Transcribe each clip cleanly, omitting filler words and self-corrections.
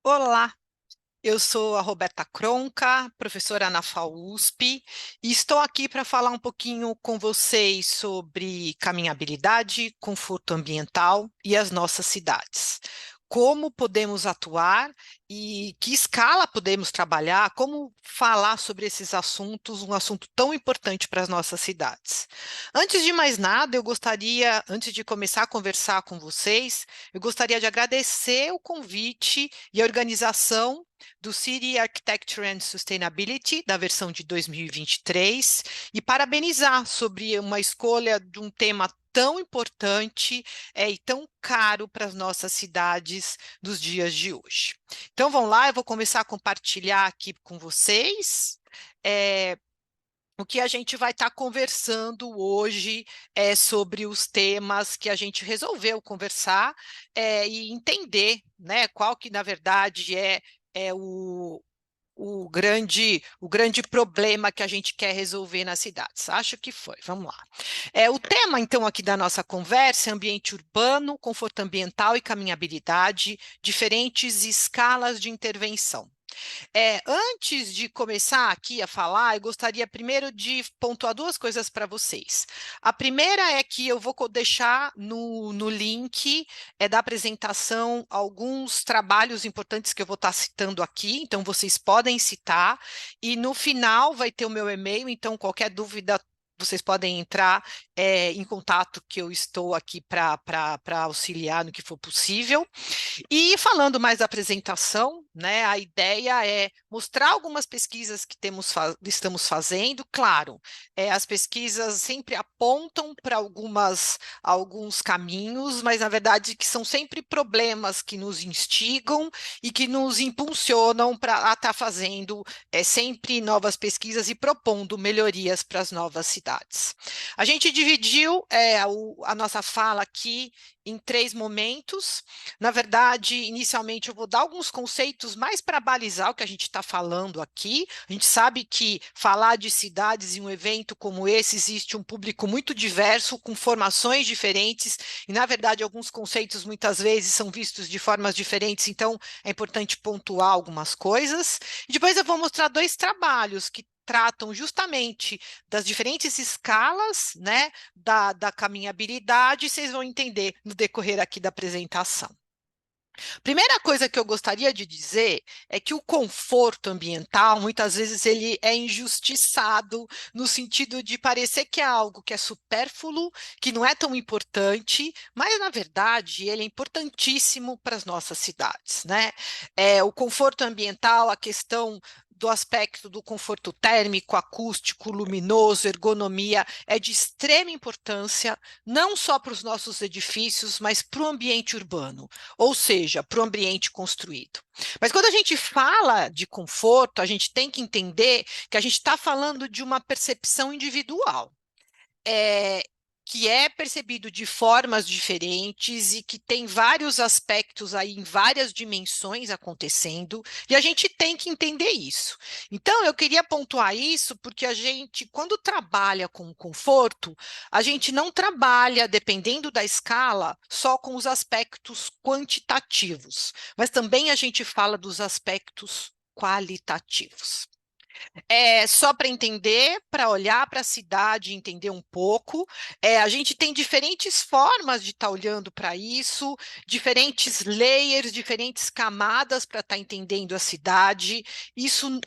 Olá, eu sou a Roberta Cronca, professora na FAUSP, e estou aqui para falar um pouquinho com vocês sobre caminhabilidade, conforto ambiental e as nossas cidades. Como podemos atuar e que escala podemos trabalhar, como falar sobre esses assuntos, um assunto tão importante para as nossas cidades. Antes de mais nada, antes de começar a conversar com vocês, eu gostaria de agradecer o convite e a organização do City Architecture and Sustainability, da versão de 2023, e parabenizar sobre uma escolha de um tema tão importante e tão caro para as nossas cidades dos dias de hoje. Então, vamos lá, eu vou começar a compartilhar aqui com vocês. é, o que a gente vai estar conversando hoje é sobre os temas que a gente resolveu conversar e entender, né, qual que, na verdade, é o grande problema que a gente quer resolver nas cidades. Acho que foi. Vamos lá. O tema, então, aqui da nossa conversa é ambiente urbano, conforto ambiental e caminhabilidade, diferentes escalas de intervenção. Antes de começar aqui a falar, eu gostaria primeiro de pontuar duas coisas para vocês. A primeira é que eu vou deixar no link da apresentação alguns trabalhos importantes que eu vou estar citando aqui, então vocês podem citar, e no final vai ter o meu e-mail, então qualquer dúvida vocês podem entrar em contato, que eu estou aqui para auxiliar no que for possível. E falando mais da apresentação, né, a ideia é mostrar algumas pesquisas que estamos fazendo. Claro, as pesquisas sempre apontam para alguns caminhos, mas na verdade que são sempre problemas que nos instigam e que nos impulsionam para estar fazendo sempre novas pesquisas e propondo melhorias para as novas cidades. A gente dividiu a nossa fala aqui em três momentos. Na verdade, inicialmente eu vou dar alguns conceitos mais para balizar o que a gente está falando aqui. A gente sabe que falar de cidades em um evento como esse existe um público muito diverso, com formações diferentes, e na verdade alguns conceitos muitas vezes são vistos de formas diferentes, então é importante pontuar algumas coisas. E depois eu vou mostrar dois trabalhos que tratam justamente das diferentes escalas, né, da caminhabilidade, vocês vão entender no decorrer aqui da apresentação. Primeira coisa que eu gostaria de dizer é que o conforto ambiental, muitas vezes, ele é injustiçado no sentido de parecer que é algo que é supérfluo, que não é tão importante, mas, na verdade, ele é importantíssimo para as nossas cidades, né? O conforto ambiental, a questão do aspecto do conforto térmico, acústico, luminoso, ergonomia, é de extrema importância, não só para os nossos edifícios, mas para o ambiente urbano, ou seja, para o ambiente construído. Mas quando a gente fala de conforto, a gente tem que entender que a gente está falando de uma percepção individual. É, que é percebido de formas diferentes e que tem vários aspectos aí em várias dimensões acontecendo, e a gente tem que entender isso. Então, eu queria pontuar isso porque a gente, quando trabalha com conforto, a gente não trabalha, dependendo da escala, só com os aspectos quantitativos, mas também a gente fala dos aspectos qualitativos. Só para entender, para olhar para a cidade e entender um pouco. A gente tem diferentes formas de estar olhando para isso, diferentes layers, diferentes camadas para estar entendendo a cidade.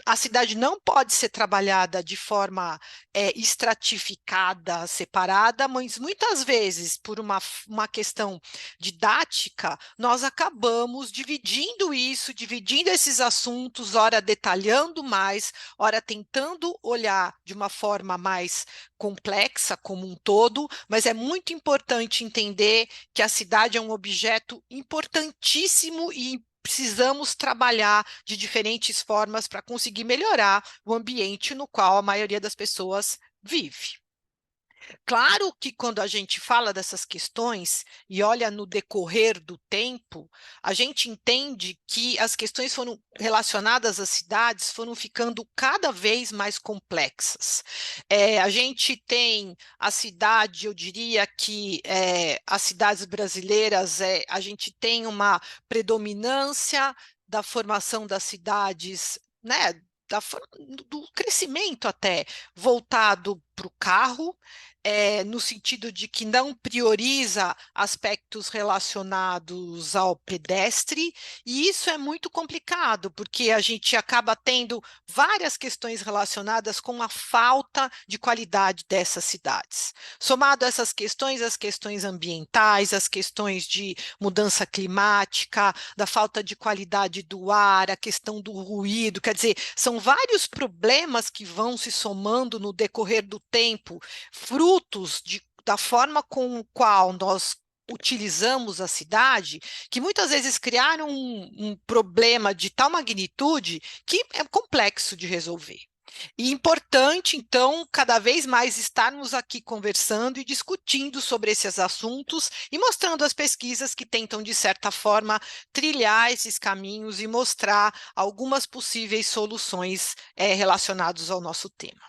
A cidade não pode ser trabalhada de forma estratificada, separada, mas muitas vezes, por uma questão didática, nós acabamos dividindo isso, dividindo esses assuntos, ora detalhando mais, ora tentando olhar de uma forma mais complexa como um todo, mas é muito importante entender que a cidade é um objeto importantíssimo e precisamos trabalhar de diferentes formas para conseguir melhorar o ambiente no qual a maioria das pessoas vive. Claro que quando a gente fala dessas questões e olha no decorrer do tempo, a gente entende que as questões foram relacionadas às cidades foram ficando cada vez mais complexas. A gente tem a cidade, eu diria que as cidades brasileiras, a gente tem uma predominância da formação das cidades, né, do crescimento até voltado para o carro, no sentido de que não prioriza aspectos relacionados ao pedestre, e isso é muito complicado, porque a gente acaba tendo várias questões relacionadas com a falta de qualidade dessas cidades. Somado a essas questões, as questões ambientais, as questões de mudança climática, da falta de qualidade do ar, a questão do ruído, quer dizer, são vários problemas que vão se somando no decorrer do tempo, frutos da forma com qual nós utilizamos a cidade, que muitas vezes criaram um problema de tal magnitude que é complexo de resolver. E importante, então, cada vez mais estarmos aqui conversando e discutindo sobre esses assuntos e mostrando as pesquisas que tentam, de certa forma, trilhar esses caminhos e mostrar algumas possíveis soluções relacionadas ao nosso tema.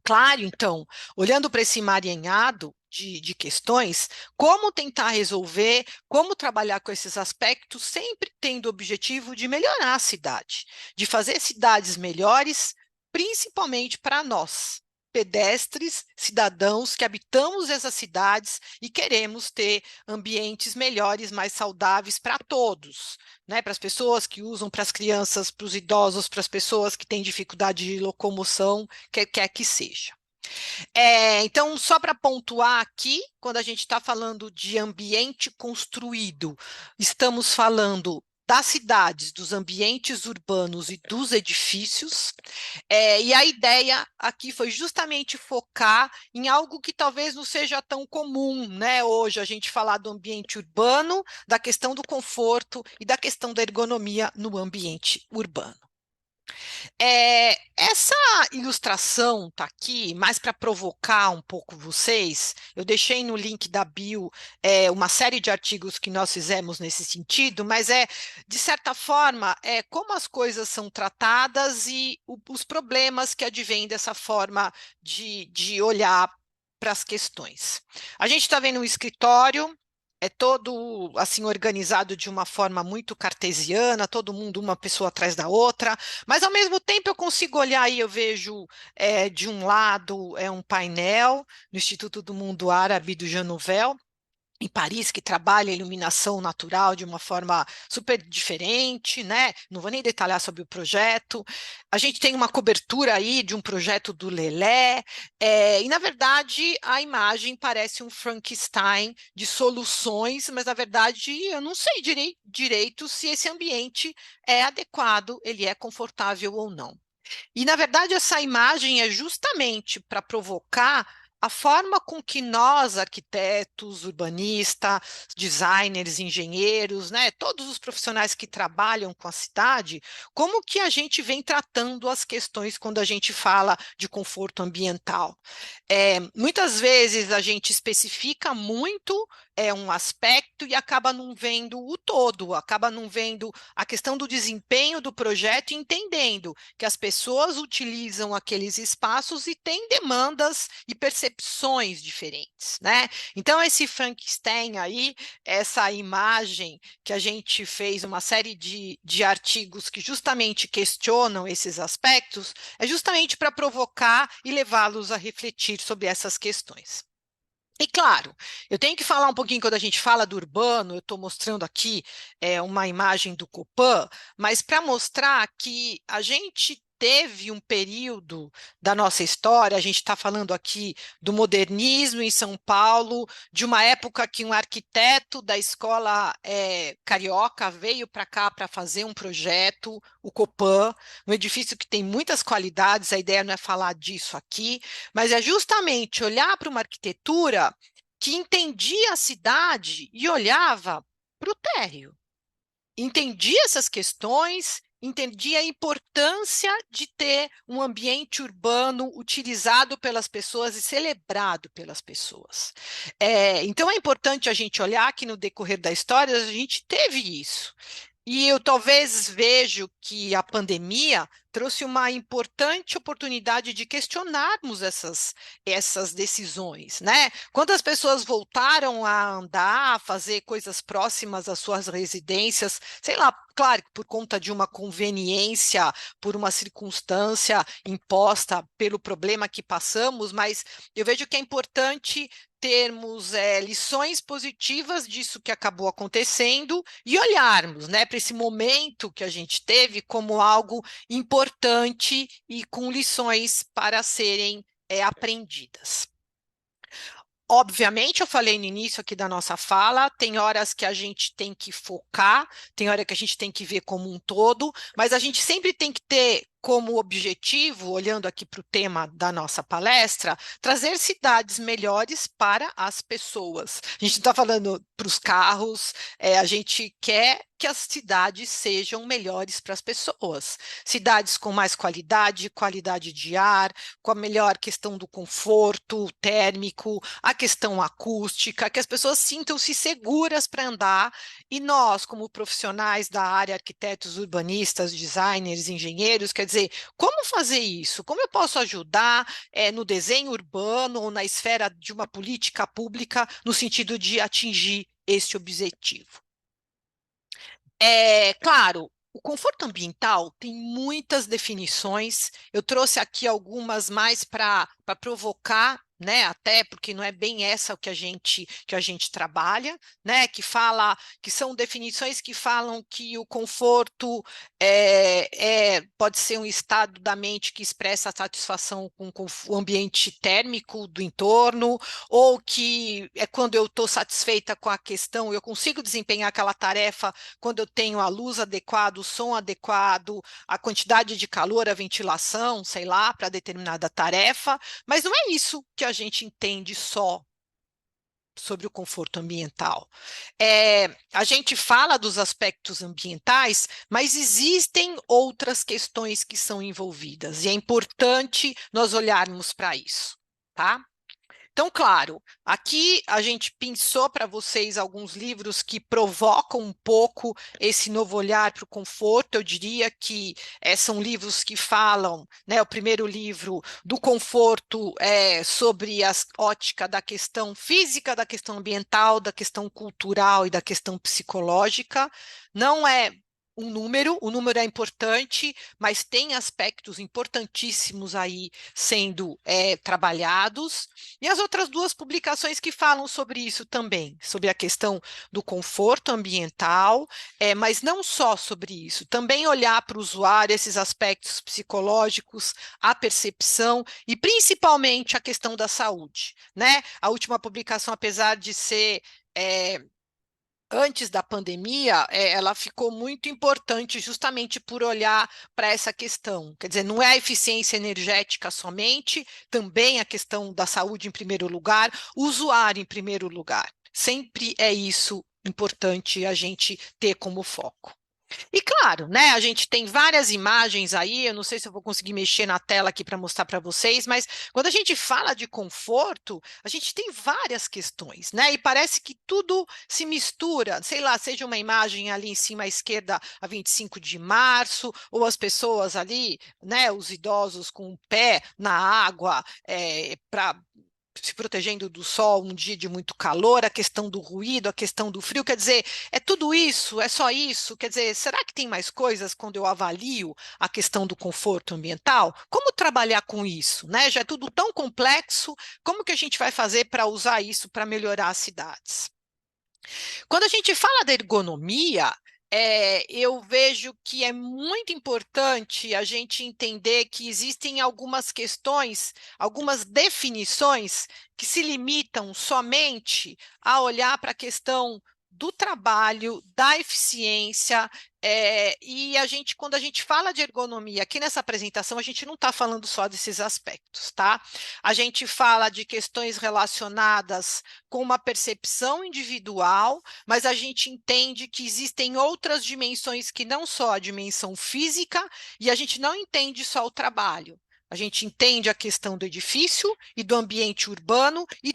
Claro, então, olhando para esse emaranhado de questões, como tentar resolver, como trabalhar com esses aspectos, sempre tendo o objetivo de melhorar a cidade, de fazer cidades melhores, principalmente para nós, pedestres, cidadãos que habitamos essas cidades e queremos ter ambientes melhores, mais saudáveis para todos, né? Para as pessoas que usam, para as crianças, para os idosos, para as pessoas que têm dificuldade de locomoção, quer que seja. Então, só para pontuar aqui, quando a gente está falando de ambiente construído, estamos falando das cidades, dos ambientes urbanos e dos edifícios, e a ideia aqui foi justamente focar em algo que talvez não seja tão comum, né? Hoje a gente falar do ambiente urbano, da questão do conforto e da questão da ergonomia no ambiente urbano. Essa ilustração está aqui mais para provocar um pouco vocês. Eu deixei no link da bio uma série de artigos que nós fizemos nesse sentido, mas de certa forma, como as coisas são tratadas e os problemas que advêm dessa forma de olhar para as questões. A gente está vendo um escritório, é todo assim organizado de uma forma muito cartesiana, todo mundo uma pessoa atrás da outra, mas ao mesmo tempo eu consigo olhar e eu vejo de um lado um painel no Instituto do Mundo Árabe do Jean Nouvel, em Paris, que trabalha a iluminação natural de uma forma super diferente, né? Não vou nem detalhar sobre o projeto. A gente tem uma cobertura aí de um projeto do Lelé, e na verdade a imagem parece um Frankenstein de soluções, mas na verdade eu não sei direito se esse ambiente é adequado, ele é confortável ou não. E, na verdade, essa imagem é justamente para provocar a forma com que nós, arquitetos, urbanistas, designers, engenheiros, né, todos os profissionais que trabalham com a cidade, como que a gente vem tratando as questões quando a gente fala de conforto ambiental. Muitas vezes a gente especifica muito um aspecto e acaba não vendo o todo, acaba não vendo a questão do desempenho do projeto, entendendo que as pessoas utilizam aqueles espaços e têm demandas e percepções diferentes, né? Então, esse Frankenstein aí, essa imagem que a gente fez uma série de artigos que justamente questionam esses aspectos, é justamente para provocar e levá-los a refletir sobre essas questões. E claro, eu tenho que falar um pouquinho quando a gente fala do urbano, eu estou mostrando aqui uma imagem do Copan, mas para mostrar que a gente teve um período da nossa história, a gente está falando aqui do modernismo em São Paulo, de uma época que um arquiteto da escola carioca veio para cá para fazer um projeto, o Copan, um edifício que tem muitas qualidades, a ideia não é falar disso aqui, mas é justamente olhar para uma arquitetura que entendia a cidade e olhava para o térreo, entendia essas questões, entendia a importância de ter um ambiente urbano utilizado pelas pessoas e celebrado pelas pessoas. Então é importante a gente olhar que no decorrer da história a gente teve isso. E eu talvez vejo que a pandemia trouxe uma importante oportunidade de questionarmos essas decisões, né? Quando as pessoas voltaram a andar, a fazer coisas próximas às suas residências, sei lá, claro, por conta de uma conveniência, por uma circunstância imposta pelo problema que passamos, mas eu vejo que é importante termos lições positivas disso que acabou acontecendo e olharmos, né, para esse momento que a gente teve como algo importante e com lições para serem aprendidas. Obviamente, eu falei no início aqui da nossa fala, tem horas que a gente tem que focar, tem hora que a gente tem que ver como um todo, mas a gente sempre tem que ter como objetivo, olhando aqui para o tema da nossa palestra, trazer cidades melhores para as pessoas. A gente está falando para os carros, a gente quer que as cidades sejam melhores para as pessoas. Cidades com mais qualidade, qualidade de ar, com a melhor questão do conforto térmico, a questão acústica, que as pessoas sintam-se seguras para andar, e nós, como profissionais da área, arquitetos, urbanistas, designers, engenheiros, quer dizer, como fazer isso? Como eu posso ajudar no desenho urbano ou na esfera de uma política pública no sentido de atingir esse objetivo? Claro, o conforto ambiental tem muitas definições. Eu trouxe aqui algumas mais para provocar, né? Até porque não é bem essa o que a gente trabalha, né? Que são definições que falam que o conforto pode ser um estado da mente que expressa a satisfação com o ambiente térmico do entorno, ou que é quando eu estou satisfeita com a questão, eu consigo desempenhar aquela tarefa quando eu tenho a luz adequada, o som adequado, a quantidade de calor, a ventilação, sei lá, para determinada tarefa, mas não é isso que a gente entende só sobre o conforto ambiental. A gente fala dos aspectos ambientais, mas existem outras questões que são envolvidas, e é importante nós olharmos para isso, tá? Então, claro, aqui a gente pensou para vocês alguns livros que provocam um pouco esse novo olhar para o conforto. Eu diria que são livros que falam, né? O primeiro livro do conforto sobre a ótica da questão física, da questão ambiental, da questão cultural e da questão psicológica. Não é o número é importante, mas tem aspectos importantíssimos aí sendo trabalhados. E as outras duas publicações que falam sobre isso também, sobre a questão do conforto ambiental, mas não só sobre isso, também olhar para o usuário, esses aspectos psicológicos, a percepção e principalmente a questão da saúde, né? A última publicação, apesar de ser antes da pandemia, ela ficou muito importante justamente por olhar para essa questão. Quer dizer, não é a eficiência energética somente, também a questão da saúde em primeiro lugar, o usuário em primeiro lugar. Sempre é isso importante a gente ter como foco. E claro, né, a gente tem várias imagens aí, eu não sei se eu vou conseguir mexer na tela aqui para mostrar para vocês, mas quando a gente fala de conforto, a gente tem várias questões, né? E parece que tudo se mistura, sei lá, seja uma imagem ali em cima à esquerda, a 25 de março, ou as pessoas ali, né, os idosos com o pé na água, para se protegendo do sol, um dia de muito calor, a questão do ruído, a questão do frio, quer dizer, é tudo isso, é só isso, quer dizer, será que tem mais coisas quando eu avalio a questão do conforto ambiental? Como trabalhar com isso, né? Já é tudo tão complexo, como que a gente vai fazer para usar isso para melhorar as cidades? Quando a gente fala da ergonomia, eu vejo que é muito importante a gente entender que existem algumas questões, algumas definições que se limitam somente a olhar para a questão do trabalho, da eficiência, e quando a gente fala de ergonomia aqui nessa apresentação, a gente não está falando só desses aspectos, tá? A gente fala de questões relacionadas com uma percepção individual, mas a gente entende que existem outras dimensões que não só a dimensão física, e a gente não entende só o trabalho. A gente entende a questão do edifício e do ambiente urbano e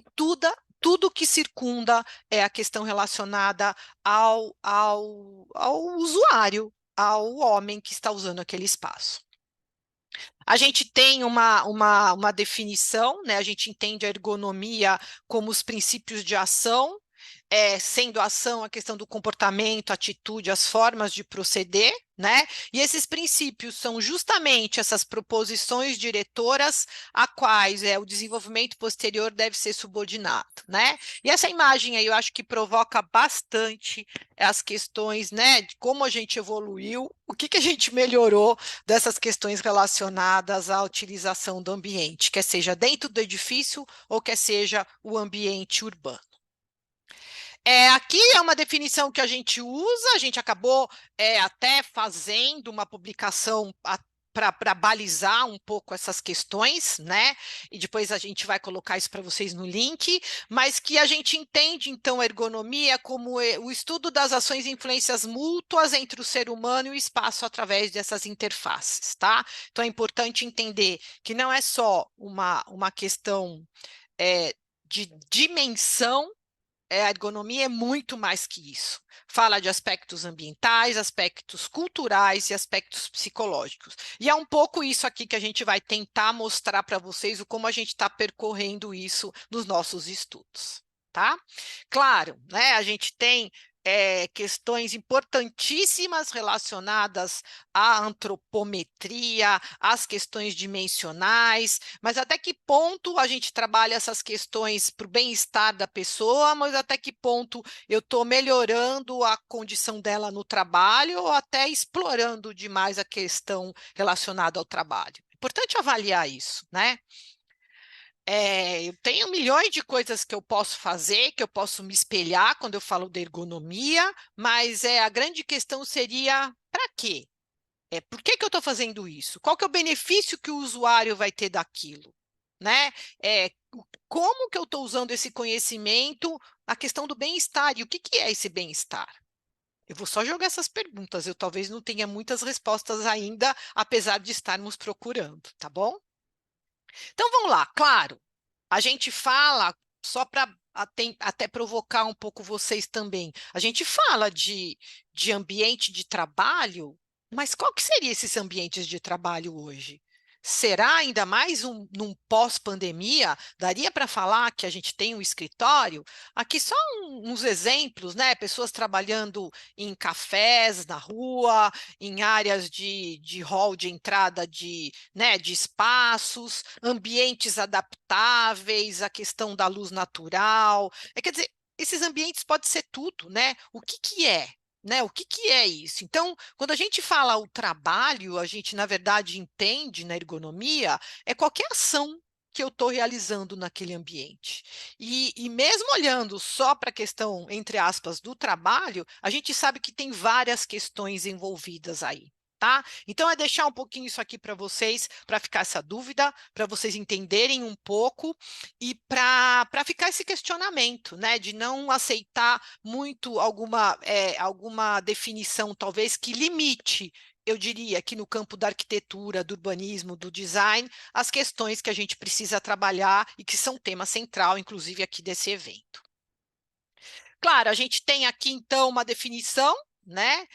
tudo que circunda é a questão relacionada ao usuário, ao homem que está usando aquele espaço. A gente tem uma definição, né? A gente entende a ergonomia como os princípios de ação, sendo a ação a questão do comportamento, atitude, as formas de proceder, né? E esses princípios são justamente essas proposições diretoras a quais o desenvolvimento posterior deve ser subordinado, né? E essa imagem aí eu acho que provoca bastante as questões, né, de como a gente evoluiu, o que que a gente melhorou dessas questões relacionadas à utilização do ambiente, quer seja dentro do edifício ou quer seja o ambiente urbano. Aqui é uma definição que a gente usa, a gente acabou até fazendo uma publicação para balizar um pouco essas questões, né? E depois a gente vai colocar isso para vocês no link, mas que a gente entende, então, a ergonomia como o estudo das ações e influências mútuas entre o ser humano e o espaço através dessas interfaces, tá? Então é importante entender que não é só uma questão de dimensão, a ergonomia é muito mais que isso. Fala de aspectos ambientais, aspectos culturais e aspectos psicológicos. E é um pouco isso aqui que a gente vai tentar mostrar para vocês o como a gente está percorrendo isso nos nossos estudos, tá? Claro, né? A gente tem questões importantíssimas relacionadas à antropometria, às questões dimensionais, mas até que ponto a gente trabalha essas questões para o bem-estar da pessoa, mas até que ponto eu estou melhorando a condição dela no trabalho ou até explorando demais a questão relacionada ao trabalho. Importante avaliar isso, né? Eu tenho milhões de coisas que eu posso fazer, que eu posso me espelhar quando eu falo de ergonomia, mas a grande questão seria para quê? Por que que eu estou fazendo isso? Qual que é o benefício que o usuário vai ter daquilo? Né? Como que eu estou usando esse conhecimento, a questão do bem-estar, e o que que é esse bem-estar? Eu vou só jogar essas perguntas, eu talvez não tenha muitas respostas ainda, apesar de estarmos procurando, tá bom? Então vamos lá, claro, a gente fala, só para até provocar um pouco vocês também, a gente fala de ambiente de trabalho, mas qual que seria esses ambientes de trabalho hoje? Será ainda mais num pós-pandemia? Daria para falar que a gente tem um escritório? Aqui só uns exemplos, né? Pessoas trabalhando em cafés na rua, em áreas de hall de entrada né, de espaços, ambientes adaptáveis, a questão da luz natural. Quer dizer, esses ambientes pode ser tudo, né? O que que é? Né? O que que é isso? Então, quando a gente fala o trabalho, a gente, na verdade, entende na ergonomia, é qualquer ação que eu estou realizando naquele ambiente. E mesmo olhando só para a questão, entre aspas, do trabalho, a gente sabe que tem várias questões envolvidas aí. Tá? Então, é deixar um pouquinho isso aqui para vocês, para ficar essa dúvida, para vocês entenderem um pouco e para ficar esse questionamento, né? De não aceitar muito alguma definição, talvez, que limite, eu diria, que no campo da arquitetura, do urbanismo, do design, as questões que a gente precisa trabalhar e que são tema central, inclusive, aqui desse evento. Claro, a gente tem aqui, então, uma definição, né?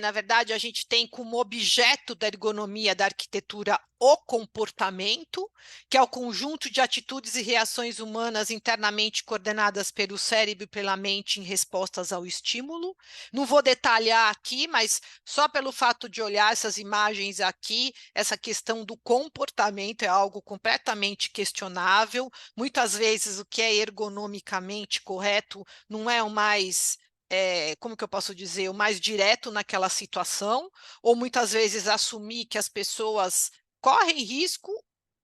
Na verdade, a gente tem como objeto da ergonomia da arquitetura o comportamento, que é o conjunto de atitudes e reações humanas internamente coordenadas pelo cérebro e pela mente em respostas ao estímulo. Não vou detalhar aqui, mas só pelo fato de olhar essas imagens aqui, essa questão do comportamento é algo completamente questionável. Muitas vezes o que é ergonomicamente correto não é o mais, como que eu posso dizer, o mais direto naquela situação, ou muitas vezes assumir que as pessoas correm risco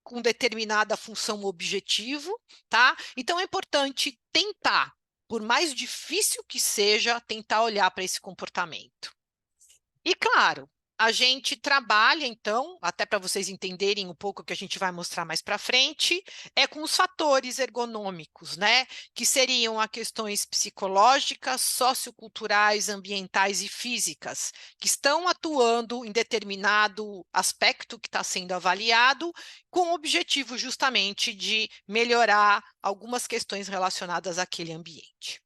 com determinada função ou objetivo, tá? Então é importante tentar, por mais difícil que seja, tentar olhar para esse comportamento. E claro, a gente trabalha, então, até para vocês entenderem um pouco o que a gente vai mostrar mais para frente, com os fatores ergonômicos, né? Que seriam as questões psicológicas, socioculturais, ambientais e físicas, que estão atuando em determinado aspecto que está sendo avaliado, com o objetivo justamente de melhorar algumas questões relacionadas àquele ambiente.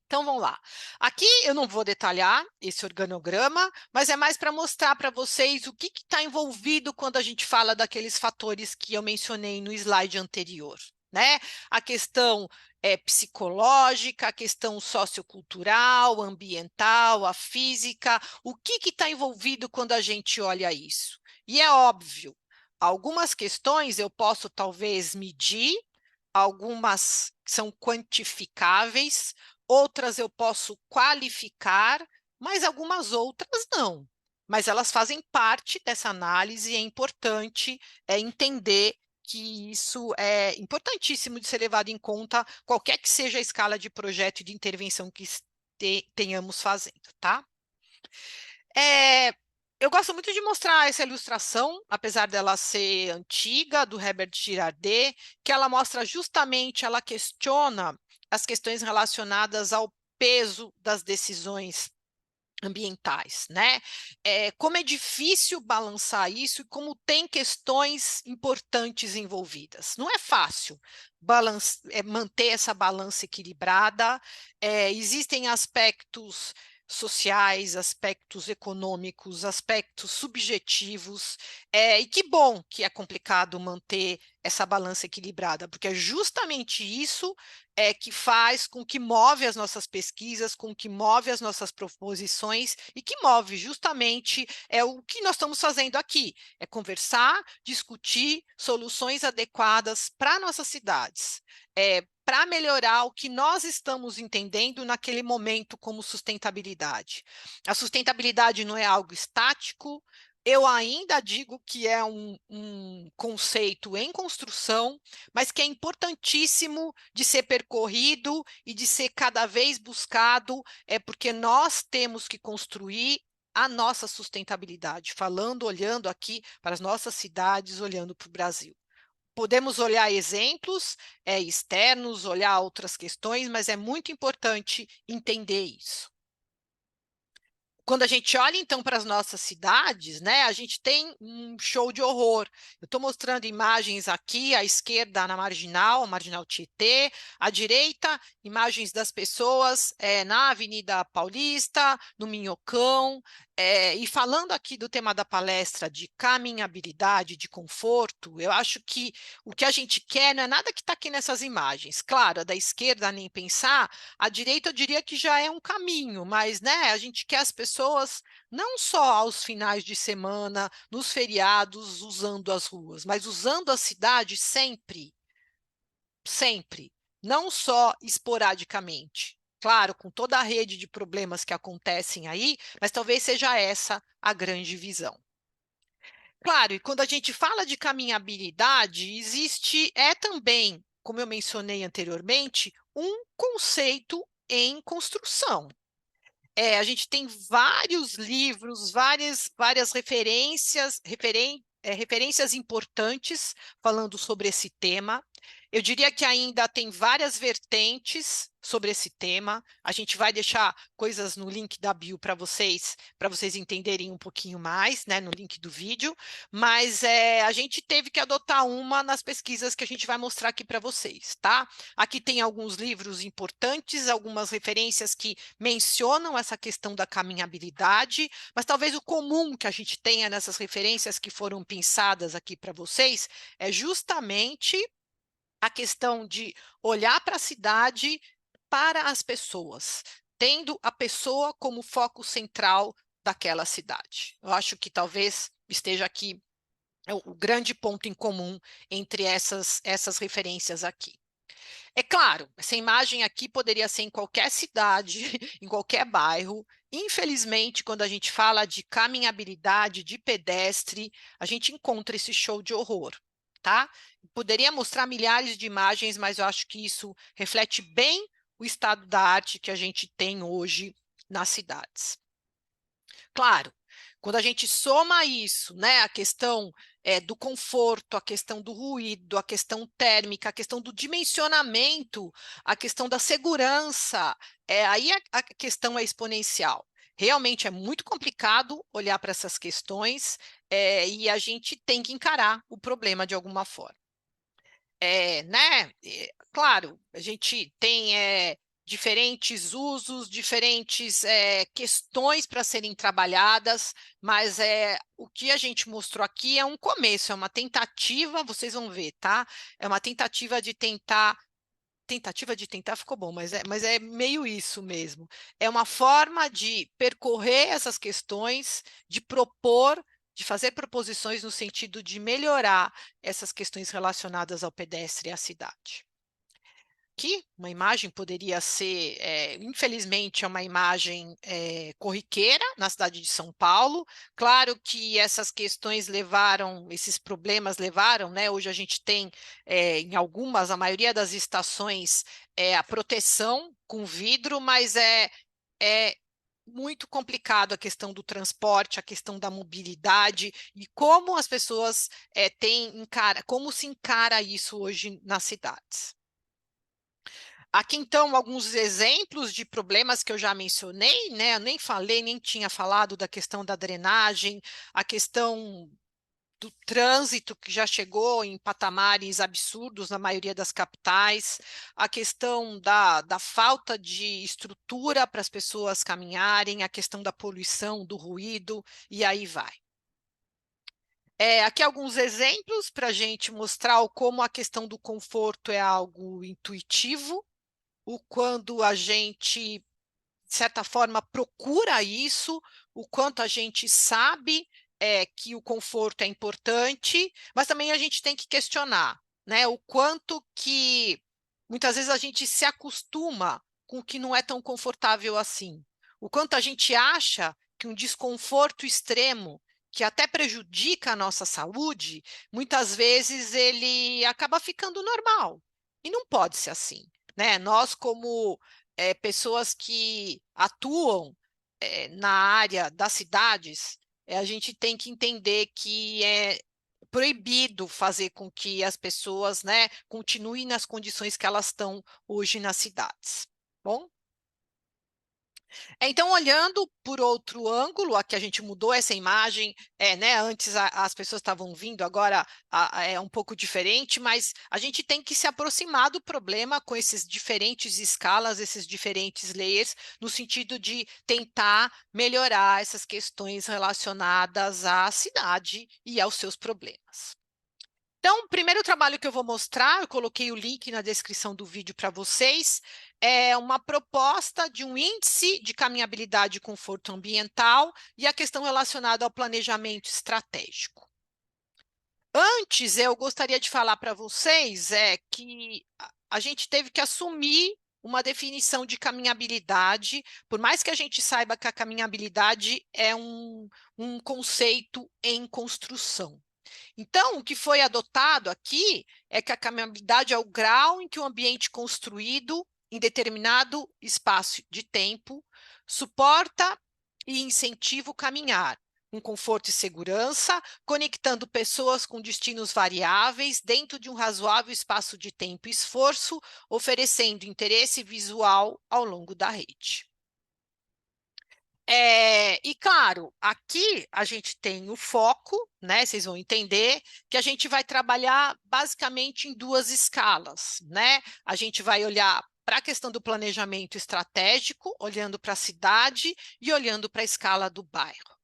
Então, vamos lá. Aqui eu não vou detalhar esse organograma, mas é mais para mostrar para vocês o que está envolvido quando a gente fala daqueles fatores que eu mencionei no slide anterior, né? A questão psicológica, a questão sociocultural, ambiental, a física, o que está envolvido quando a gente olha isso? E é óbvio, algumas questões eu posso talvez medir, algumas são quantificáveis, outras eu posso qualificar, mas algumas outras não. Mas elas fazem parte dessa análise e é importante entender que isso é importantíssimo de ser levado em conta, qualquer que seja a escala de projeto e de intervenção que tenhamos fazendo, tá? É, eu gosto muito de mostrar essa ilustração, apesar dela ser antiga, do Herbert Girardet, que ela mostra justamente, ela questiona as questões relacionadas ao peso das decisões ambientais, né? Como é difícil balançar isso e como tem questões importantes envolvidas. Não é fácil manter essa balança equilibrada. Existem aspectos sociais, aspectos econômicos, aspectos subjetivos, e que bom que é complicado manter essa balança equilibrada, porque é justamente isso que faz com que move as nossas pesquisas, com que move as nossas proposições e que move justamente o que nós estamos fazendo aqui, é conversar, discutir soluções adequadas para nossas cidades, para melhorar o que nós estamos entendendo naquele momento como sustentabilidade. A sustentabilidade não é algo estático, eu ainda digo que é um conceito em construção, mas que é importantíssimo de ser percorrido e de ser cada vez buscado, porque nós temos que construir a nossa sustentabilidade, falando, olhando aqui para as nossas cidades, olhando para o Brasil. Podemos olhar exemplos externos, olhar outras questões, mas é muito importante entender isso. Quando a gente olha, então, para as nossas cidades, né, a gente tem um show de horror. Eu estou mostrando imagens aqui, à esquerda, na Marginal, a Marginal Tietê, à direita, imagens das pessoas na Avenida Paulista, no Minhocão, e falando aqui do tema da palestra de caminhabilidade, de conforto, eu acho que o que a gente quer não é nada que está aqui nessas imagens. Claro, a da esquerda nem pensar, a direita eu diria que já é um caminho, mas né, a gente quer as pessoas não só aos finais de semana, nos feriados, usando as ruas, mas usando a cidade sempre, sempre, não só esporadicamente. Claro, com toda a rede de problemas que acontecem aí, mas talvez seja essa a grande visão. Claro, e quando a gente fala de caminhabilidade, existe também, como eu mencionei anteriormente, um conceito em construção. A gente tem vários livros, várias referências importantes falando sobre esse tema. Eu diria que ainda tem várias vertentes sobre esse tema. A gente vai deixar coisas no link da bio para vocês entenderem um pouquinho mais, né, no link do vídeo. Mas a gente teve que adotar uma nas pesquisas que a gente vai mostrar aqui para vocês, tá? Aqui tem alguns livros importantes, algumas referências que mencionam essa questão da caminhabilidade, mas talvez o comum que a gente tenha nessas referências que foram pensadas aqui para vocês é justamente a questão de olhar para a cidade, para as pessoas, tendo a pessoa como foco central daquela cidade. Eu acho que talvez esteja aqui o grande ponto em comum entre essas referências aqui. É claro, essa imagem aqui poderia ser em qualquer cidade, em qualquer bairro. Infelizmente, quando a gente fala de caminhabilidade, de pedestre, a gente encontra esse show de horror, tá? Poderia mostrar milhares de imagens, mas eu acho que isso reflete bem o estado da arte que a gente tem hoje nas cidades. Claro, quando a gente soma isso, né, a questão do conforto, a questão do ruído, a questão térmica, a questão do dimensionamento, a questão da segurança, aí a questão é exponencial. Realmente é muito complicado olhar para essas questões e a gente tem que encarar o problema de alguma forma. Né? Claro, a gente tem diferentes usos, diferentes questões para serem trabalhadas, mas o que a gente mostrou aqui é um começo, é uma tentativa, vocês vão ver, tá? É uma tentativa de tentar ficou bom, mas é meio isso mesmo. É uma forma de percorrer essas questões, de propor, de fazer proposições no sentido de melhorar essas questões relacionadas ao pedestre e à cidade. Aqui, uma imagem poderia ser, infelizmente, é uma imagem corriqueira na cidade de São Paulo. Claro que essas questões levaram, esses problemas levaram, né? Hoje a gente tem, em algumas, a maioria das estações, a proteção com vidro, mas é muito complicado a questão do transporte, a questão da mobilidade e como as pessoas como se encara isso hoje nas cidades. Aqui, então, alguns exemplos de problemas que eu já mencionei, né? Eu nem falei, nem tinha falado da questão da drenagem, a questão do trânsito, que já chegou em patamares absurdos na maioria das capitais, a questão da falta de estrutura para as pessoas caminharem, a questão da poluição, do ruído, e aí vai. Aqui alguns exemplos para a gente mostrar como a questão do conforto é algo intuitivo, o quando a gente, de certa forma, procura isso, o quanto a gente sabe que o conforto é importante, mas também a gente tem que questionar, né, o quanto que muitas vezes a gente se acostuma com o que não é tão confortável assim, o quanto a gente acha que um desconforto extremo que até prejudica a nossa saúde, muitas vezes ele acaba ficando normal. E não pode ser assim, né? Nós, como pessoas que atuam na área das cidades, a gente tem que entender que é proibido fazer com que as pessoas, né, continuem nas condições que elas estão hoje nas cidades. Bom? Então, olhando por outro ângulo, aqui a gente mudou essa imagem, né? Antes as pessoas estavam vindo, agora é um pouco diferente, mas a gente tem que se aproximar do problema com esses diferentes escalas, esses diferentes layers, no sentido de tentar melhorar essas questões relacionadas à cidade e aos seus problemas. Então, o primeiro trabalho que eu vou mostrar, eu coloquei o link na descrição do vídeo para vocês, é uma proposta de um índice de caminhabilidade e conforto ambiental e a questão relacionada ao planejamento estratégico. Antes, eu gostaria de falar para vocês que a gente teve que assumir uma definição de caminhabilidade, por mais que a gente saiba que a caminhabilidade é um conceito em construção. Então, o que foi adotado aqui é que a caminhabilidade é o grau em que o ambiente construído em determinado espaço de tempo suporta e incentiva o caminhar, com conforto e segurança, conectando pessoas com destinos variáveis dentro de um razoável espaço de tempo e esforço, oferecendo interesse visual ao longo da rede. E claro, aqui a gente tem o foco, né? Vocês vão entender que a gente vai trabalhar basicamente em duas escalas, né? A gente vai olhar para a questão do planejamento estratégico, olhando para a cidade e olhando para a escala do bairro.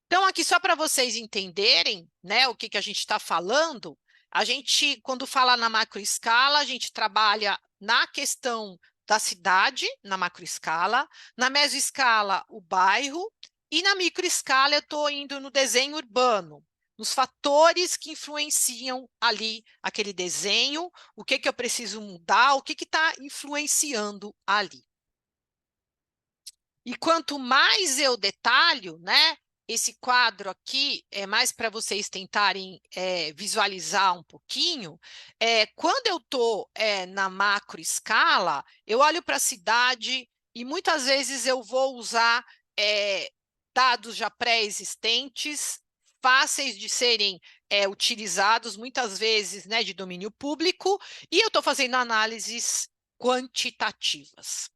Então, aqui só para vocês entenderem, né, o que a gente está falando, a gente, quando fala na macroescala, a gente trabalha na questão da cidade, na macroescala, na mesoescala, o bairro, e na microescala eu estou indo no desenho urbano, nos fatores que influenciam ali aquele desenho, o que eu preciso mudar, o que está influenciando ali. E quanto mais eu detalho, né, esse quadro aqui é mais para vocês tentarem visualizar um pouquinho. Quando eu estou na macro escala, eu olho para a cidade e muitas vezes eu vou usar dados já pré-existentes, fáceis de serem utilizados, muitas vezes, né, de domínio público, e eu estou fazendo análises quantitativas.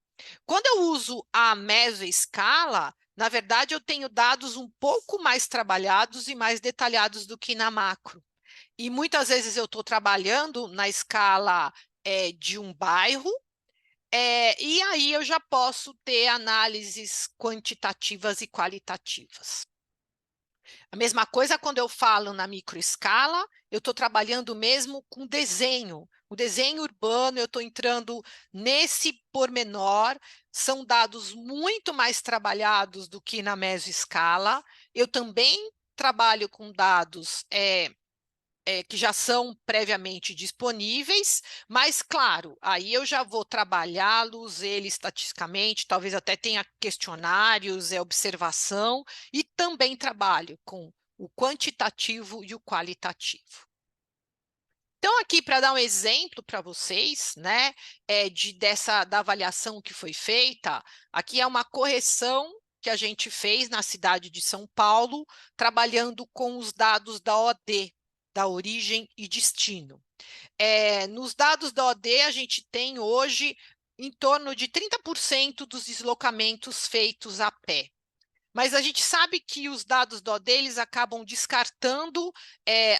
Quando eu uso a mesoescala, na verdade, eu tenho dados um pouco mais trabalhados e mais detalhados do que na macro. E muitas vezes eu estou trabalhando na escala de um bairro, E aí eu já posso ter análises quantitativas e qualitativas. A mesma coisa quando eu falo na microescala, eu estou trabalhando mesmo com desenho. O desenho urbano, eu estou entrando nesse pormenor, são dados muito mais trabalhados do que na mesoescala. Eu também trabalho com dados que já são previamente disponíveis, mas, claro, aí eu já vou trabalhá-los, ele estatisticamente, talvez até tenha questionários, observação, e também trabalho com o quantitativo e o qualitativo. Então, aqui, para dar um exemplo para vocês, né, da avaliação que foi feita, aqui é uma correção que a gente fez na cidade de São Paulo, trabalhando com os dados da OD, da origem e destino. Nos dados da OD, a gente tem hoje em torno de 30% dos deslocamentos feitos a pé. Mas a gente sabe que os dados do OD, eles acabam descartando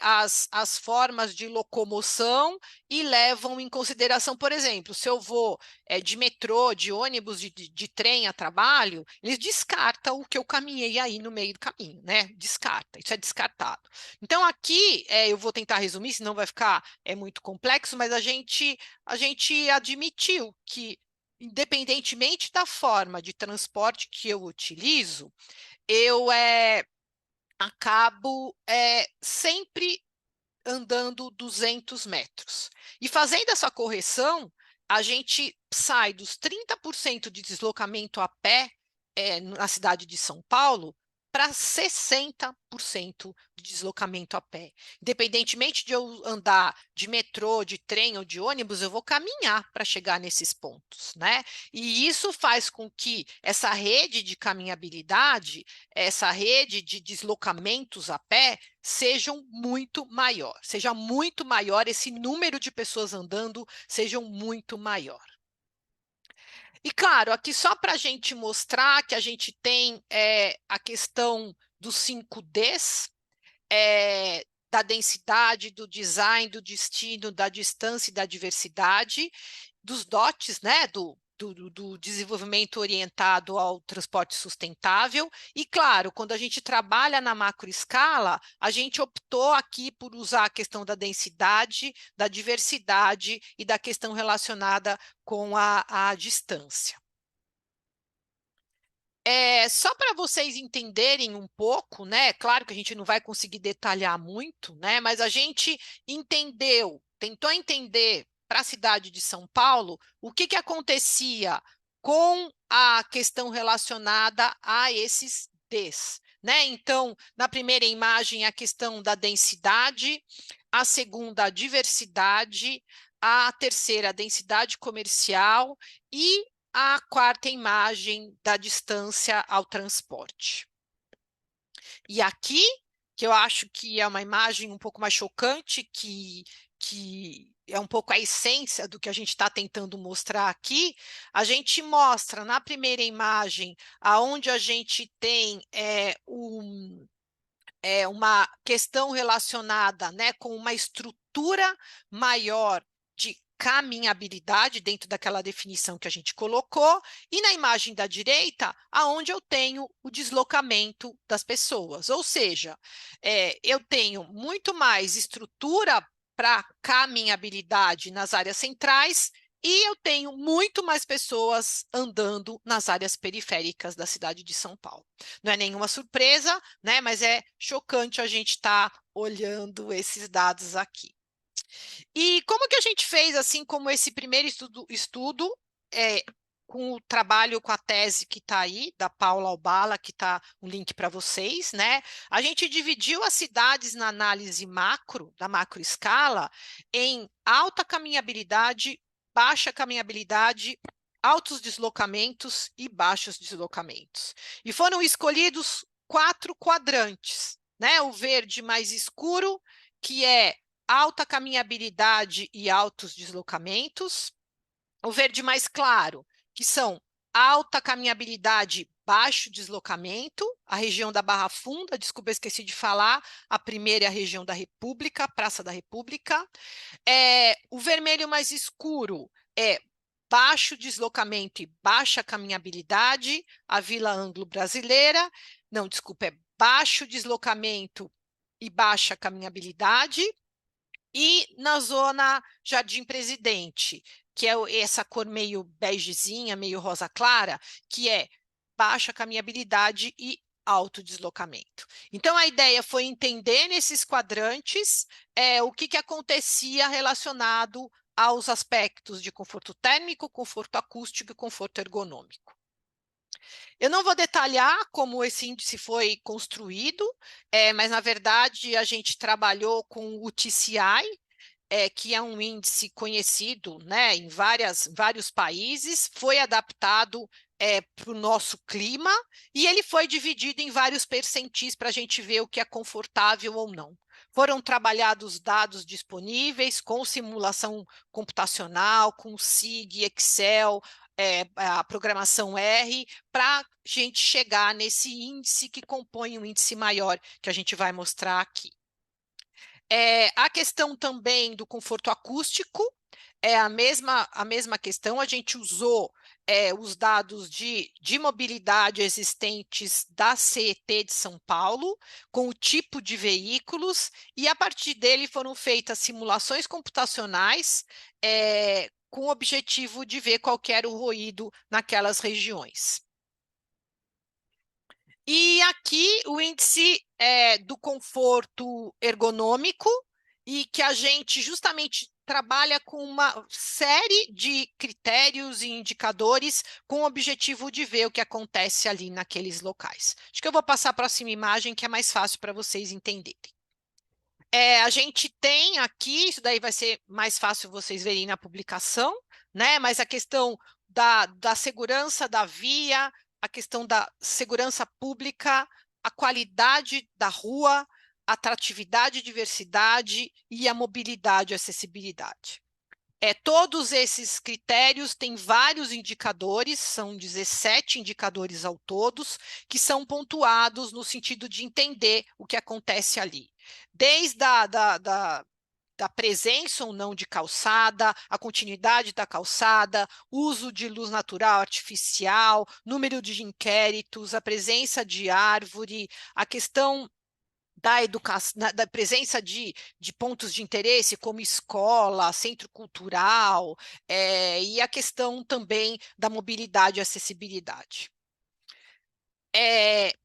as formas de locomoção e levam em consideração, por exemplo, se eu vou de metrô, de ônibus, de trem a trabalho, eles descartam o que eu caminhei aí no meio do caminho, né? Descarta, isso é descartado. Então, aqui, eu vou tentar resumir, senão vai ficar muito complexo, mas a gente admitiu que, independentemente da forma de transporte que eu utilizo, eu acabo sempre andando 200 metros. E fazendo essa correção, a gente sai dos 30% de deslocamento a pé na cidade de São Paulo para 60% de deslocamento a pé. Independentemente de eu andar de metrô, de trem ou de ônibus, eu vou caminhar para chegar nesses pontos, né? E isso faz com que essa rede de caminhabilidade, essa rede de deslocamentos a pé, seja muito maior, esse número de pessoas andando seja muito maior. E claro, aqui só para a gente mostrar que a gente tem a questão dos 5Ds, da densidade, do design, do destino, da distância e da diversidade, dos DOTs, né, do desenvolvimento orientado ao transporte sustentável. E, claro, quando a gente trabalha na macroescala, a gente optou aqui por usar a questão da densidade, da diversidade e da questão relacionada com a distância. Só para vocês entenderem um pouco, né? Claro que a gente não vai conseguir detalhar muito, né? Mas a gente tentou entender para a cidade de São Paulo o que acontecia com a questão relacionada a esses Ds, né? Então, na primeira imagem, a questão da densidade, a segunda, a diversidade, a terceira, a densidade comercial e a quarta imagem da distância ao transporte. E aqui, que eu acho que é uma imagem um pouco mais chocante, que é um pouco a essência do que a gente está tentando mostrar aqui, a gente mostra na primeira imagem aonde a gente tem uma questão relacionada, né, com uma estrutura maior de caminhabilidade dentro daquela definição que a gente colocou, e na imagem da direita, aonde eu tenho o deslocamento das pessoas, ou seja, eu tenho muito mais estrutura para caminhabilidade nas áreas centrais e eu tenho muito mais pessoas andando nas áreas periféricas da cidade de São Paulo. Não é nenhuma surpresa, né? Mas é chocante a gente estar olhando esses dados aqui. E como que a gente fez, assim, como esse primeiro estudo com o trabalho, com a tese que está aí, da Paula Albala, que está um link para vocês, né? A gente dividiu as cidades na análise macro, da macroescala, em alta caminhabilidade, baixa caminhabilidade, altos deslocamentos e baixos deslocamentos. E foram escolhidos 4 quadrantes, né? O verde mais escuro, que é alta caminhabilidade e altos deslocamentos. O verde mais claro, que são alta caminhabilidade, baixo deslocamento, a região da Barra Funda, desculpa, esqueci de falar, a primeira é a região da República, Praça da República. O vermelho mais escuro é baixo deslocamento e baixa caminhabilidade, a Vila Anglo-Brasileira, não, desculpa, é baixo deslocamento e baixa caminhabilidade, e na zona Jardim Presidente, que é essa cor meio begezinha, meio rosa clara, que é baixa caminhabilidade e alto deslocamento. Então, a ideia foi entender nesses quadrantes o que acontecia relacionado aos aspectos de conforto térmico, conforto acústico e conforto ergonômico. Eu não vou detalhar como esse índice foi construído, mas, na verdade, a gente trabalhou com o TCI, que é um índice conhecido, né, em vários países, foi adaptado para o nosso clima, e ele foi dividido em vários percentis para a gente ver o que é confortável ou não. Foram trabalhados dados disponíveis com simulação computacional, com SIG, Excel, a programação R, para a gente chegar nesse índice que compõe um índice maior, que a gente vai mostrar aqui. A questão também do conforto acústico é a mesma questão, a gente usou os dados de mobilidade existentes da CET de São Paulo, com o tipo de veículos, e a partir dele foram feitas simulações computacionais com o objetivo de ver qual que era o ruído naquelas regiões. E aqui o índice do conforto ergonômico, e que a gente justamente trabalha com uma série de critérios e indicadores com o objetivo de ver o que acontece ali naqueles locais. Acho que eu vou passar a próxima imagem, que é mais fácil para vocês entenderem. A gente tem aqui, isso daí vai ser mais fácil vocês verem na publicação, né? Mas a questão da segurança da via, a questão da segurança pública, a qualidade da rua, atratividade, diversidade e a mobilidade e acessibilidade. Todos esses critérios têm vários indicadores, são 17 indicadores ao todos, que são pontuados no sentido de entender o que acontece ali. Desde da presença ou não de calçada, a continuidade da calçada, uso de luz natural artificial, número de inquéritos, a presença de árvore, a questão da educação, da presença de pontos de interesse, como escola, centro cultural, e a questão também da mobilidade e acessibilidade.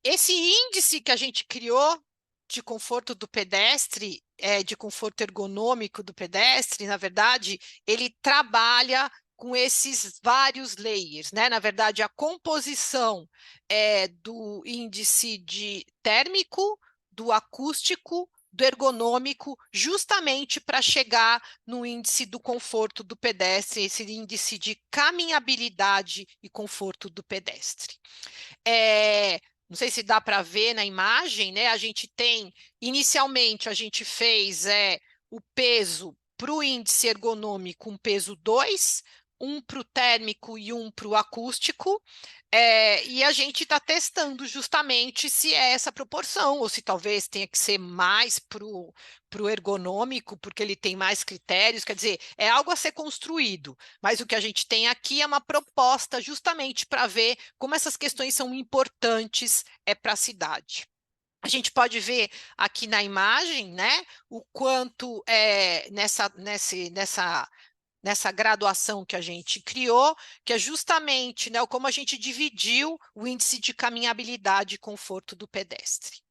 Esse índice que a gente criou de conforto do pedestre, de conforto ergonômico do pedestre, na verdade, ele trabalha com esses vários layers, né? Na verdade, a composição do índice de térmico, do acústico, do ergonômico, justamente para chegar no índice do conforto do pedestre, esse índice de caminhabilidade e conforto do pedestre. Não sei se dá para ver na imagem, né? A gente tem, inicialmente, a gente fez o peso para o índice ergonômico, um peso 2, um para o térmico e um para o acústico, e a gente está testando justamente se é essa proporção, ou se talvez tenha que ser mais para o ergonômico, porque ele tem mais critérios, quer dizer, é algo a ser construído, mas o que a gente tem aqui é uma proposta justamente para ver como essas questões são importantes para a cidade. A gente pode ver aqui na imagem, né, o quanto nessa graduação que a gente criou, que é justamente, né, como a gente dividiu o índice de caminhabilidade e conforto do pedestre.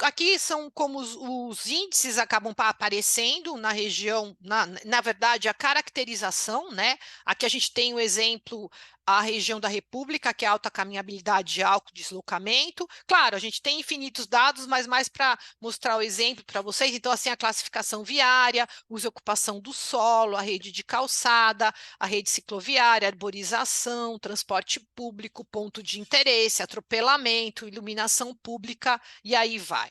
Aqui são como os índices acabam aparecendo na região, na verdade, a caracterização, né? Aqui a gente tem o exemplo, a região da República, que é alta caminhabilidade e alto deslocamento. Claro, a gente tem infinitos dados, mas mais para mostrar o exemplo para vocês. Então, assim, a classificação viária, uso e ocupação do solo, a rede de calçada, a rede cicloviária, arborização, transporte público, ponto de interesse, atropelamento, iluminação pública, e aí vai.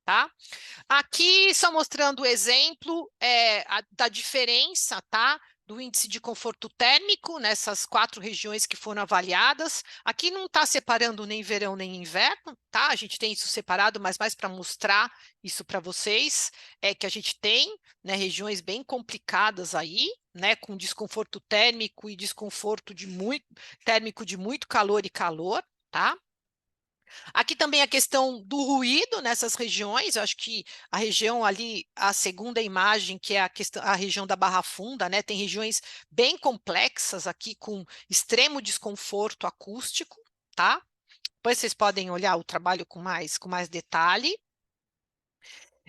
Tá? Aqui, só mostrando o exemplo da diferença, tá? Do índice de conforto térmico nessas 4 regiões que foram avaliadas. Aqui não está separando nem verão nem inverno, tá? A gente tem isso separado, mas mais para mostrar isso para vocês, que a gente tem, né, regiões bem complicadas aí, né, com desconforto térmico e desconforto térmico de muito calor e calor, tá? Aqui também a questão do ruído nessas regiões, eu acho que a região ali, a segunda imagem, que é a região da Barra Funda, né, tem regiões bem complexas aqui com extremo desconforto acústico, tá? Depois vocês podem olhar o trabalho com mais detalhe.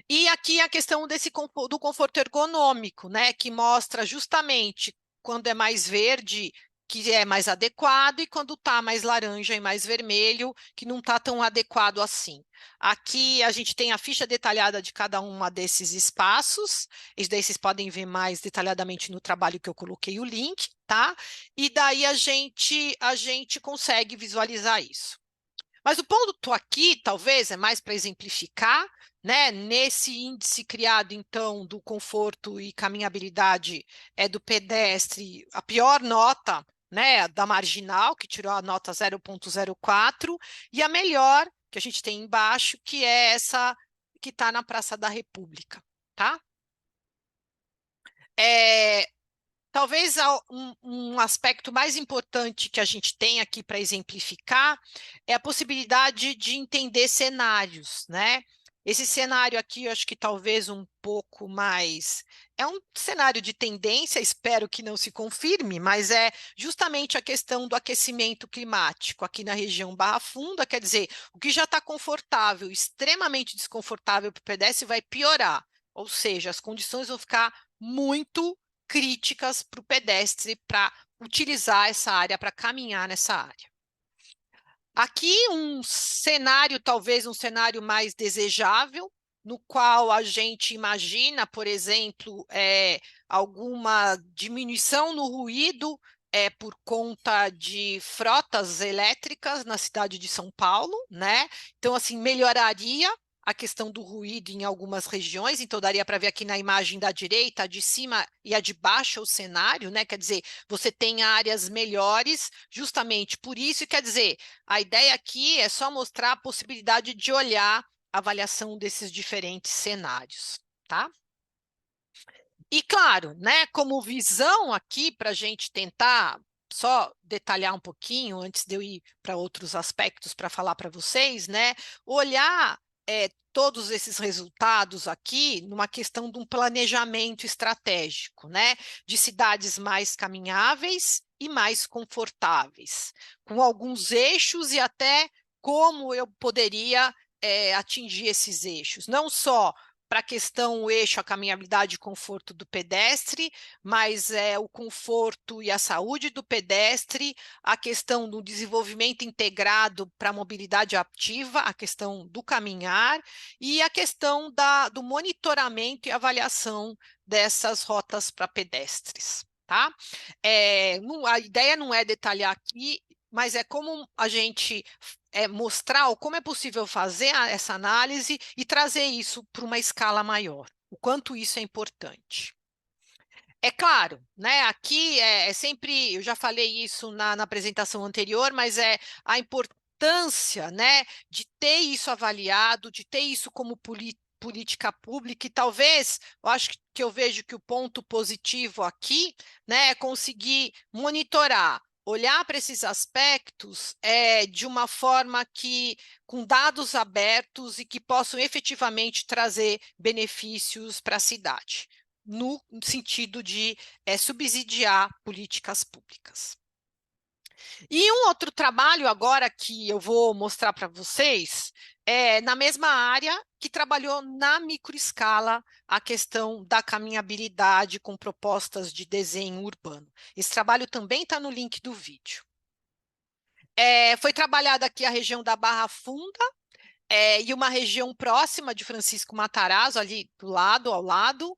E aqui a questão do conforto ergonômico, né, que mostra justamente quando é mais verde, que é mais adequado, e quando está mais laranja e mais vermelho, que não está tão adequado assim. Aqui a gente tem a ficha detalhada de cada uma desses espaços, e daí vocês podem ver mais detalhadamente no trabalho que eu coloquei o link, tá? E daí a gente consegue visualizar isso. Mas o ponto aqui, talvez, é mais para exemplificar, né? Nesse índice criado, então, do conforto e caminhabilidade do pedestre, a pior nota, né, da marginal, que tirou a nota 0,04, e a melhor, que a gente tem embaixo, que é essa que está na Praça da República, tá? É, talvez um aspecto mais importante que a gente tem aqui para exemplificar é a possibilidade de entender cenários, né? Esse cenário aqui, eu acho que talvez um pouco mais. É um cenário de tendência, espero que não se confirme, mas é justamente a questão do aquecimento climático aqui na região Barra Funda, quer dizer, o que já está confortável, extremamente desconfortável para o pedestre, vai piorar. Ou seja, as condições vão ficar muito críticas para o pedestre para utilizar essa área, para caminhar nessa área. Aqui um cenário, talvez um cenário mais desejável, no qual a gente imagina, por exemplo, alguma diminuição no ruído por conta de frotas elétricas na cidade de São Paulo, né? Então, assim, melhoraria a questão do ruído em algumas regiões, então daria para ver aqui na imagem da direita, a de cima e a de baixo o cenário, né? Quer dizer, você tem áreas melhores, justamente por isso, quer dizer, a ideia aqui é só mostrar a possibilidade de olhar a avaliação desses diferentes cenários, tá? E claro, né, como visão aqui para a gente tentar só detalhar um pouquinho antes de eu ir para outros aspectos para falar para vocês, né, olhar todos esses resultados aqui numa questão de um planejamento estratégico, né, de cidades mais caminháveis e mais confortáveis, com alguns eixos e até como eu poderia atingir esses eixos, não só para a questão o eixo, a caminhabilidade e conforto do pedestre, mas o conforto e a saúde do pedestre, a questão do desenvolvimento integrado para a mobilidade ativa, a questão do caminhar e a questão do monitoramento e avaliação dessas rotas para pedestres. Tá? A ideia não é detalhar aqui, mas é como a gente mostrar como é possível fazer essa análise e trazer isso para uma escala maior, o quanto isso é importante. É claro, né? Aqui é sempre, eu já falei isso na apresentação anterior, mas é a importância, né, de ter isso avaliado, de ter isso como política pública, e talvez, eu acho que eu vejo que o ponto positivo aqui, né, é conseguir monitorar, olhar para esses aspectos de uma forma que, com dados abertos e que possam efetivamente trazer benefícios para a cidade no sentido de subsidiar políticas públicas. E um outro trabalho agora que eu vou mostrar para vocês é na mesma área que trabalhou na microescala a questão da caminhabilidade com propostas de desenho urbano. Esse trabalho também está no link do vídeo. Foi trabalhada aqui a região da Barra Funda, e uma região próxima de Francisco Matarazzo, ali do lado, ao lado,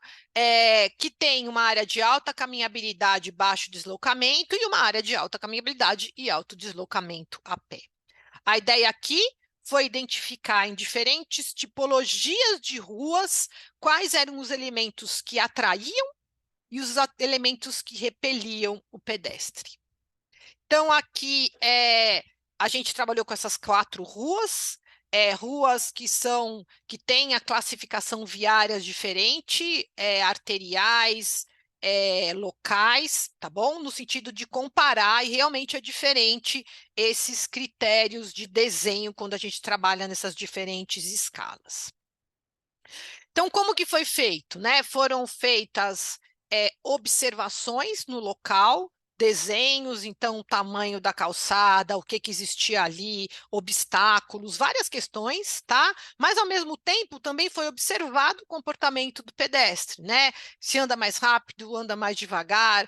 que tem uma área de alta caminhabilidade e baixo deslocamento e uma área de alta caminhabilidade e alto deslocamento a pé. A ideia aqui foi identificar em diferentes tipologias de ruas quais eram os elementos que atraíam e os elementos que repeliam o pedestre. Então, aqui a gente trabalhou com essas 4 ruas, ruas que têm a classificação viária diferente, arteriais locais, tá bom? No sentido de comparar, e realmente é diferente esses critérios de desenho quando a gente trabalha nessas diferentes escalas. Então, como que foi feito, né? Foram feitas observações no local, desenhos, então, o tamanho da calçada, o que que existia ali, obstáculos, várias questões, tá? Mas, ao mesmo tempo, também foi observado o comportamento do pedestre, né? Se anda mais rápido, anda mais devagar,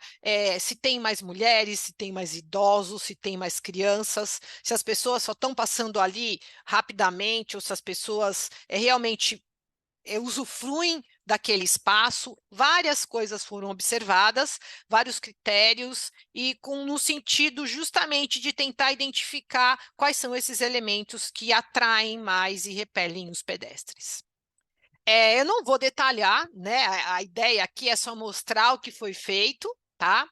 se tem mais mulheres, se tem mais idosos, se tem mais crianças, se as pessoas só estão passando ali rapidamente, ou se as pessoas realmente usufruem daquele espaço, várias coisas foram observadas, vários critérios, e no sentido justamente de tentar identificar quais são esses elementos que atraem mais e repelem os pedestres. Eu não vou detalhar, né? A ideia aqui é só mostrar o que foi feito, tá?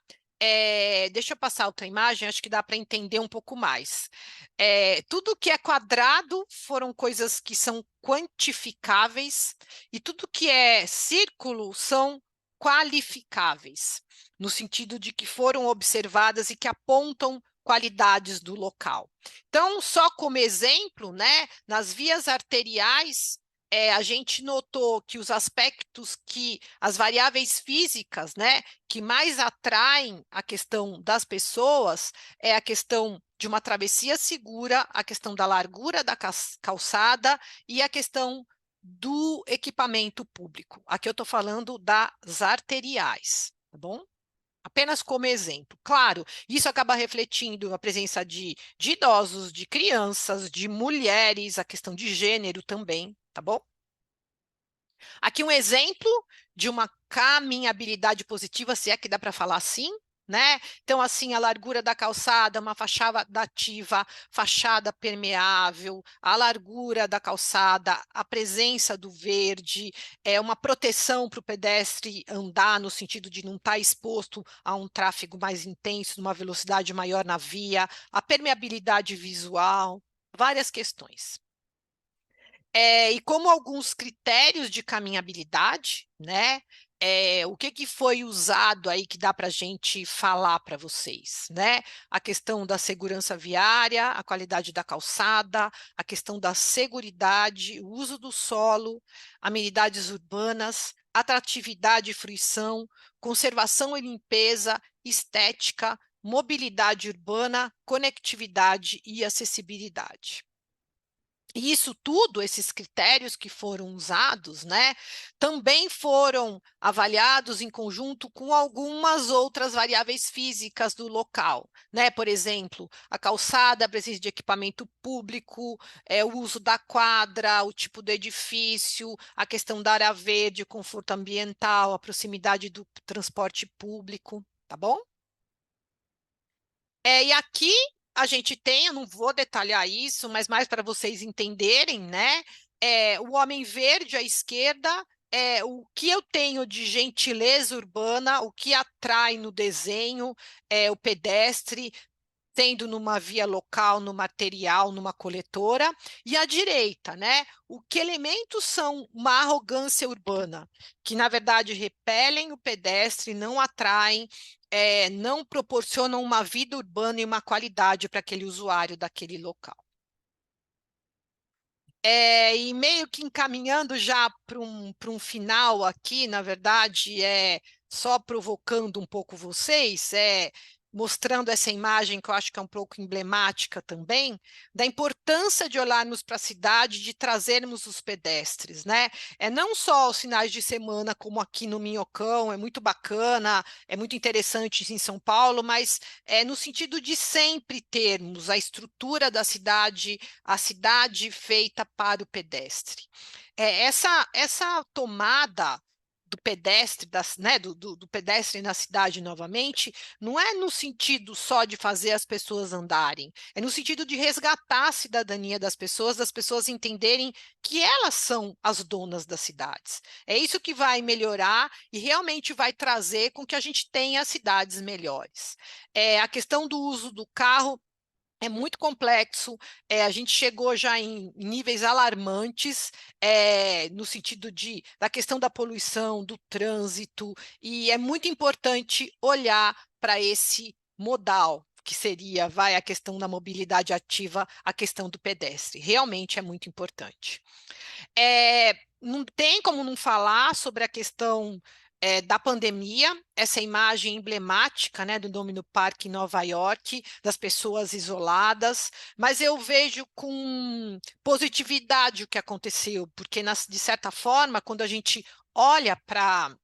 Deixa eu passar outra imagem, acho que dá para entender um pouco mais. Tudo que é quadrado foram coisas que são quantificáveis, e tudo que é círculo são qualificáveis, no sentido de que foram observadas e que apontam qualidades do local. Então, só como exemplo, né, nas vias arteriais, a gente notou que os aspectos as variáveis físicas, né, que mais atraem a questão das pessoas é a questão de uma travessia segura, a questão da largura da calçada e a questão do equipamento público. Aqui eu estou falando das arteriais, tá bom? Apenas como exemplo. Claro, isso acaba refletindo a presença de idosos, de crianças, de mulheres, a questão de gênero também, tá bom? Aqui um exemplo de uma caminhabilidade positiva, se é que dá para falar assim, né? Então, assim, a largura da calçada, uma fachada ativa, fachada permeável, a largura da calçada, a presença do verde, uma proteção para o pedestre andar no sentido de não estar exposto a um tráfego mais intenso, numa velocidade maior na via, a permeabilidade visual, várias questões. E como alguns critérios de caminhabilidade, né? O que que foi usado aí que dá para a gente falar para vocês, né? A questão da segurança viária, a qualidade da calçada, a questão da seguridade, o uso do solo, amenidades urbanas, atratividade e fruição, conservação e limpeza, estética, mobilidade urbana, conectividade e acessibilidade. E isso tudo, esses critérios que foram usados, né, também foram avaliados em conjunto com algumas outras variáveis físicas do local, né? Por exemplo, a calçada, a presença de equipamento público, o uso da quadra, o tipo do edifício, a questão da área verde, conforto ambiental, a proximidade do transporte público, tá bom? E aqui a gente tem, eu não vou detalhar isso, mas mais para vocês entenderem, né? O homem verde à esquerda é o que eu tenho de gentileza urbana, o que atrai no desenho, o pedestre, tendo numa via local, no material, numa coletora, e à direita, né? O que elementos são uma arrogância urbana, que na verdade repelem o pedestre, não atraem, não proporcionam uma vida urbana e uma qualidade para aquele usuário daquele local. E meio que encaminhando já para um final aqui, na verdade, só provocando um pouco vocês, mostrando essa imagem que eu acho que é um pouco emblemática também, da importância de olharmos para a cidade, de trazermos os pedestres, né? Não só os finais de semana, como aqui no Minhocão, é muito bacana, é muito interessante em São Paulo, mas no sentido de sempre termos a estrutura da cidade, a cidade feita para o pedestre. Essa tomada do pedestre, né, do pedestre na cidade novamente, não é no sentido só de fazer as pessoas andarem, é no sentido de resgatar a cidadania das pessoas entenderem que elas são as donas das cidades. É isso que vai melhorar e realmente vai trazer com que a gente tenha cidades melhores. A questão do uso do carro é muito complexo, a gente chegou já em níveis alarmantes, no sentido da questão da poluição, do trânsito, e é muito importante olhar para esse modal, que seria, vai, a questão da mobilidade ativa, a questão do pedestre. Realmente é muito importante. Não tem como não falar sobre a questão da pandemia, essa imagem emblemática, né, do Domino Park em Nova York, das pessoas isoladas, mas eu vejo com positividade o que aconteceu, porque, de certa forma, quando a gente olha para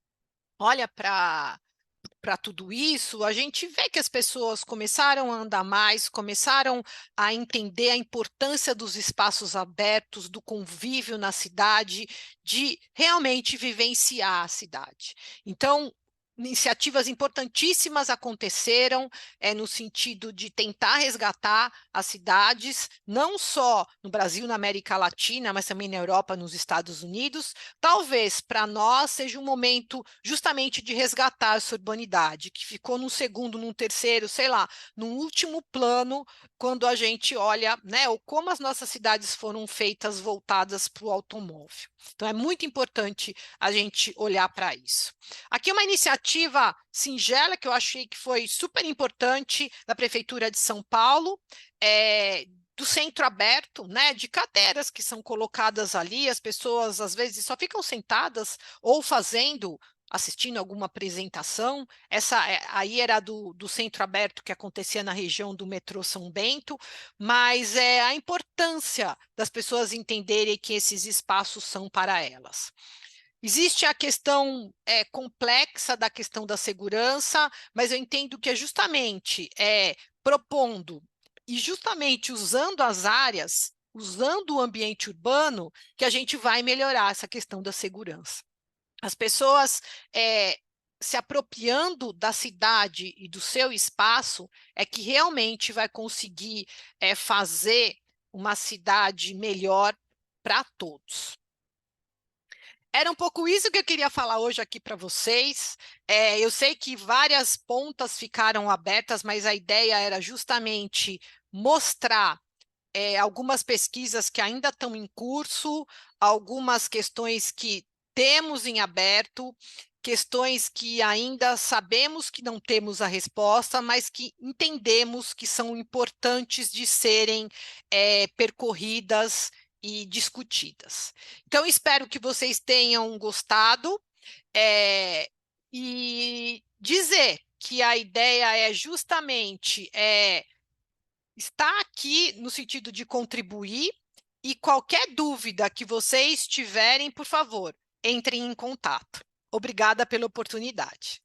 tudo isso, a gente vê que as pessoas começaram a andar mais, começaram a entender a importância dos espaços abertos, do convívio na cidade, de realmente vivenciar a cidade. Então, iniciativas importantíssimas aconteceram, no sentido de tentar resgatar as cidades, não só no Brasil, na América Latina, mas também na Europa, nos Estados Unidos. Talvez para nós seja um momento justamente de resgatar essa urbanidade, que ficou num segundo, num terceiro, sei lá, num último plano, quando a gente olha, né, ou como as nossas cidades foram feitas voltadas para o automóvel. Então, é muito importante a gente olhar para isso. Aqui uma iniciativa singela que eu achei que foi super importante da Prefeitura de São Paulo, do centro aberto, né, de cadeiras que são colocadas ali, as pessoas às vezes só ficam sentadas ou assistindo alguma apresentação. Essa aí era do centro aberto que acontecia na região do metrô São Bento, mas é a importância das pessoas entenderem que esses espaços são para elas. Existe a questão complexa da questão da segurança, mas eu entendo que é justamente propondo e justamente usando as áreas, usando o ambiente urbano, que a gente vai melhorar essa questão da segurança. As pessoas se apropriando da cidade e do seu espaço é que realmente vai conseguir fazer uma cidade melhor para todos. Era um pouco isso que eu queria falar hoje aqui para vocês. Eu sei que várias pontas ficaram abertas, mas a ideia era justamente mostrar algumas pesquisas que ainda estão em curso, algumas questões que temos em aberto, questões que ainda sabemos que não temos a resposta, mas que entendemos que são importantes de serem percorridas e discutidas. Então, espero que vocês tenham gostado, e dizer que a ideia é justamente estar aqui no sentido de contribuir, e qualquer dúvida que vocês tiverem, por favor, entrem em contato. Obrigada pela oportunidade.